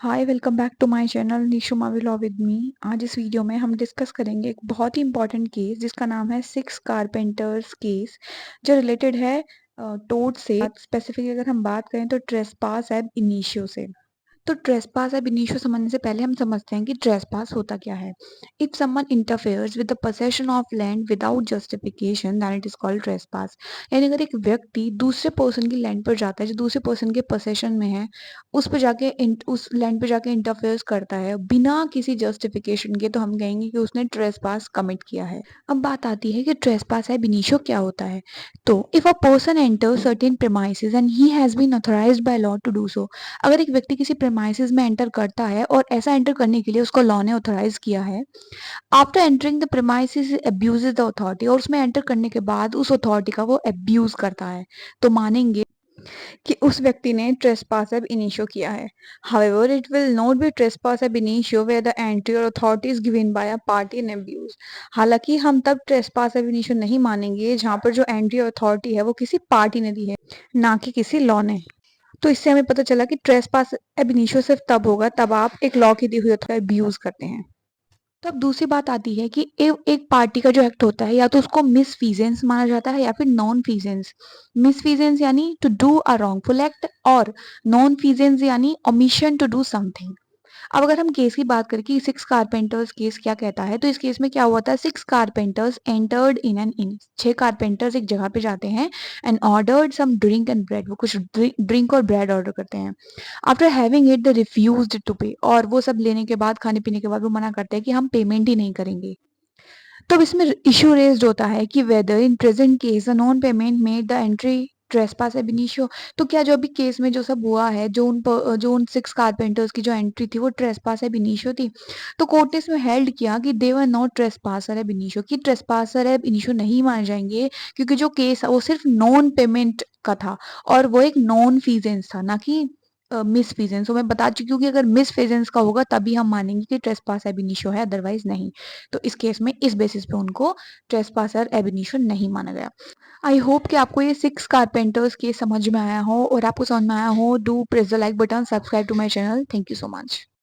Hi welcome back to my channel Nishu Mavi law with me. आज इस video में हम डिस्कस करेंगे एक बहुत ही इंपॉर्टेंट केस जिसका नाम है सिक्स कारपेंटर्स केस, जो रिलेटेड है टोट से। स्पेसिफिक अगर हम बात करें तो ट्रेसपास एब इनिशियो से। तो ट्रेसपास एब इनिशियो समझने से पहले हम समझते हैं कि ट्रेसपास होता क्या है। If someone interferes with the possession of land without justification then it is called trespass. यानी अगर एक व्यक्ति दूसरे पर्सन की लैंड पर जाता है जो दूसरे पर्सन के पोसेशन में है, उस पर जाके उस लैंड पे जाके इंटरफेयर करता है बिना किसी जस्टिफिकेशन के, तो हम कहेंगे कि उसने ट्रेसपास कमिट किया है। अब बात आती है कि ट्रेसपास है बिनिशो क्या होता है। तो if a person enter certain premises and he has been authorised by law to do so. अगर एक व्यक्ति किसी प्रेमाइसेस में एंटर करता है और ऐसा एंटर करने के लिए उसको लॉ ने ऑथराइज किया है, after entering the premises abuses the authority, और उसमें एंटर करने के बाद उस अथॉरिटी का वो अब्यूज करता है, तो मानेंगे कि उस व्यक्ति ने ट्रेसपास एब इनिशियो किया है। However it will not be trespass ab initio where the entry or authority is given by a party in abuse. हालांकि हम तब ट्रेसपास एब इनिशियो नहीं मानेंगे जहां पर जो एंट्री और अथॉरिटी है वो किसी पार्टी ने दी है, ना कि किसी लॉ ने। तो इससे हमें पता चला कि ट्रेसपास एब इनिशियो सिर्फ तब होगा तब आप एक लॉ की दी हुई अथॉरिटी का अब्यूज करते हैं। तो अब दूसरी बात आती है कि एक पार्टी का जो एक्ट होता है या तो उसको मिसफीजेंस माना जाता है या फिर नॉन फीजेंस। मिसफीजेंस यानी to do a wrongful act, और नॉन फीजेंस यानी ओमिशन टू डू समथिंग। अब अगर हम केस की बात करें कि सिक्स कारपेंटर्स केस क्या कहता है, तो इस केस में क्या हुआ था, six carpenters entered in an inn. छह कारपेंटर्स एक जगह पे जाते हैं and ordered some drink and bread. वो कुछ ड्रिंक और ब्रेड ऑर्डर करते हैं। After having it they refused to pay, और वो सब लेने के बाद, खाने पीने के बाद वो मना करते हैं कि हम पेमेंट ही नहीं करेंगे। तो अब इसमें इश्यू रेज्ड होता है कि whether in present case the non payment made the entry trespass ab initio. तो क्या जो अभी केस में जो सब हुआ है, जो उन सिक्स कारपेंटर्स की जो एंट्री थी वो ट्रेसपास एब इनिशियो थी। तो कोर्ट ने इसमें हेल्ड किया कि दे वर नॉट ट्रेसपासर एब इनिशियो, कि ट्रेसपासर एब इनिशियो नहीं माने जाएंगे, क्योंकि जो केस है वो सिर्फ नॉन पेमेंट का था और वो एक नॉन फीजेंस था, ना कि मिस फीजेंस। तो मैं बता चुकी हूँ कि अगर मिस फीजेंस का होगा तभी हम मानेंगे कि ट्रेसपास एब इनिशियो है, अदरवाइज नहीं। तो इस केस में इस बेसिस पे उनको ट्रेसपासर एब इनिशियो नहीं माना गया। आई होप कि आपको ये सिक्स कारपेंटर्स केस समझ में आया हो, और आपको समझ में आया हो, do press the like button, subscribe to my channel. Thank you so much.